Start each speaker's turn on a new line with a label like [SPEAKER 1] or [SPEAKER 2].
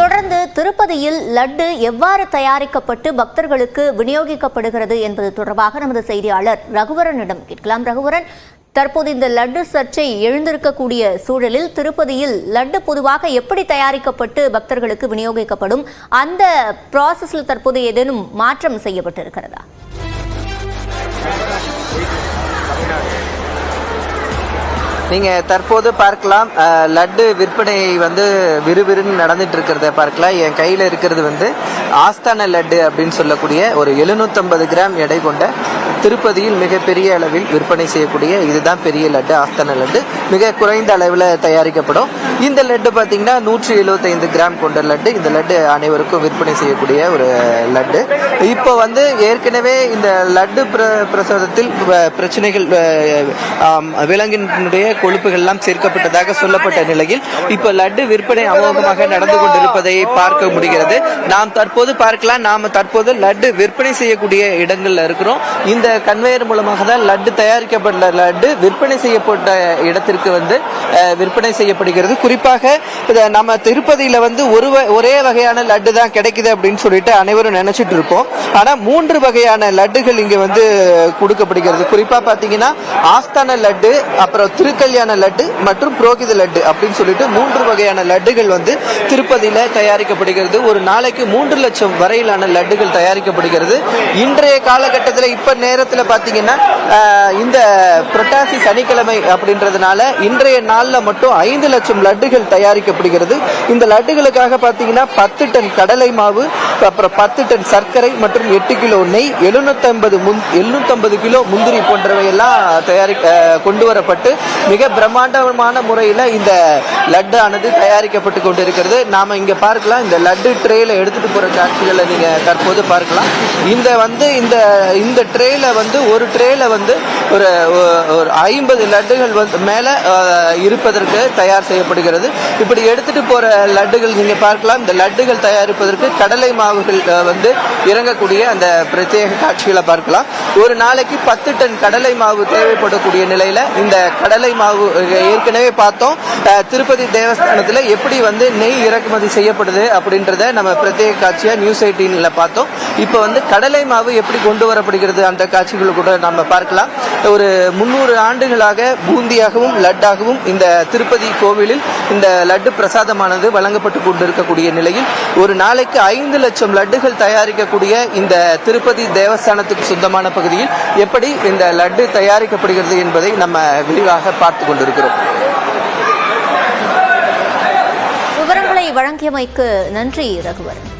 [SPEAKER 1] தொடர்ந்து திருப்பதியில் லட்டு எவ்வாறு தயாரிக்கப்பட்டு பக்தர்களுக்கு விநியோகிக்கப்படுகிறது என்பது தொடர்பாக நமது செய்தியாளர் ரகுவரனிடம் கேட்கலாம். ரகுவரன், தற்போது இந்த லட்டு சர்ச்சை எழுந்திருக்கக்கூடிய சூழலில் திருப்பதியில் லட்டு பொதுவாக எப்படி தயாரிக்கப்பட்டு பக்தர்களுக்கு விநியோகிக்கப்படும், அந்த ப்ராசஸில் தற்போது ஏதேனும் மாற்றம் செய்யப்பட்டிருக்கிறதா?
[SPEAKER 2] நீங்கள் தற்போது பார்க்கலாம், லட்டு விற்பனை விறுவிறுன்னு நடந்துட்டு இருக்கிறத பார்க்கலாம். என் கையில் இருக்கிறது ஆஸ்தான லட்டு அப்படின்னு சொல்லக்கூடிய ஒரு 750 கிராம் எடை கொண்ட திருப்பதியில் மிகப்பெரிய அளவில் விற்பனை செய்யக்கூடிய இதுதான் பெரிய லட்டு, ஆஸ்தான லட்டு. மிக குறைந்த அளவில் தயாரிக்கப்படும். இந்த லட்டு பார்த்தீங்கன்னா 175 கிராம் கொண்ட லட்டு. இந்த லட்டு அனைவருக்கும் விற்பனை செய்யக்கூடிய ஒரு லட்டு. இப்போ ஏற்கனவே இந்த லட்டு பிரசாதத்தில் பிரச்சனைகள், விலங்கினுடைய கொழுப்புகள்லாம் சேர்க்கப்பட்டதாக சொல்லப்பட்ட நிலையில் இப்போ லட்டு விற்பனை அமோகமாக நடந்து கொண்டிருப்பதை பார்க்க முடிகிறது. நாம் தற்போது லட்டு விற்பனை செய்யக்கூடிய இடங்கள்ல இருக்கிறோம். இந்த கன்வேயர் மூலமாக தான் லட்டு தயாரிக்கப்பட்ட லட்டு விற்பனை செய்யப்பட்ட இடத்திற்கு விற்பனை செய்யப்படுகிறது. குறிப்பாக நம்ம திருப்பதியில ஒரே வகையான லட்டு தான் கிடைக்குது அப்படின்னு சொல்லிட்டு அனைவரும் நினைச்சிட்டு இருப்போம். ஆனா 3 வகையான லட்டுகள் இங்க கொடுக்கப்படுகிறது. குறிப்பா பாத்தீங்கன்னா ஆஸ்தான லட்டு, அப்புறம் திருக்கல்யாண லட்டு மற்றும் புரோகித லட்டு அப்படின்னு சொல்லிட்டு 3 வகையான லட்டுகள் திருப்பதியில தயாரிக்கப்படுகிறது. ஒரு நாளைக்கு 3 லட்சம் வரையிலான லட்டுகள் தயாரிக்கப்படுகிறது. இன்றைய காலகட்டத்தில் இப்ப நேரத்தில் பாத்தீங்கன்னா இந்த புரட்டாசி சனிக்கிழமை அப்படின்றதுனால இன்றைய நாள்ல மட்டும் 5 லட்சம் லட்டுகள் தயாரிக்கப்படுகிறது. இந்த லட்டுகளுக்காக பாத்தீங்கன்னா 10 டன் கடலை மாவு, அப்புறம் 10 டன் சர்க்கரை மற்றும் 8 கிலோ நெய், 750 கிலோ முந்திரி போன்றவை எல்லாம் கொண்டு வரப்பட்டு மிக பிரம்மாண்டமான முறையில் இந்த லட்டு ஆனது தயாரிக்கப்பட்டு கொண்டிருக்கிறது. நாம இங்க பார்க்கலாம், இந்த லட்டு ட்ரேல எடுத்துட்டு போற காட்சிகளை நீங்க தற்போது பார்க்கலாம். இந்த ட்ரேல ஒரு ட்ரேல ஒரு 50 லட்டுகள் மேல இருப்பதற்கு தயார் செய்யப்படுகிறது. இப்படி எடுத்துட்டு போற லட்டுகள் நீங்க பார்க்கலாம். இந்த லட்டுகள் தயாரிப்பதற்கு கடலை மாவுகள் இறங்கக்கூடிய அந்த பிரத்யேக காட்சிகளை பார்க்கலாம். ஒரு நாளைக்கு 10 டன் கடலை மாவு தேவைப்படக்கூடிய நிலையில இந்த கடலை மாவு ஏற்கனவே பார்த்தோம். திருப்பதி தேவஸ்தானத்துல எப்படி நெய் இறக்குமதி செய்யப்படுது அப்படின்றத நம்ம பிரத்யேக காட்சியா நியூஸ் 18ல பார்த்தோம். இப்ப கடலை மாவு எப்படி கொண்டு வரப்படுகிறது அந்த காட்சிகள் கூட நம்ம பார்க்கலாம். ஒரு 300 ஆண்டுகளாக பூந்தியாகவும் லட்டாகவும் இந்த திருப்பதி கோவிலில் இந்த லட்டு பிரசாதமானது வழங்கப்பட்டு கொண்டிருக்கக்கூடிய நிலையில் ஒரு நாளைக்கு 5 லட்சம் லட்டுகள் தயாரிக்கக்கூடிய இந்த திருப்பதி தேவஸ்தானத்துக்கு சொந்தமான பகுதியில் எப்படி இந்த லட்டு தயாரிக்கப்படுகிறது என்பதை நம்ம விரிவாக பார்த்து கொண்டிருக்கிறோம்.
[SPEAKER 1] விவரங்களை வழங்கியமைக்கு நன்றி ரகுவரன்.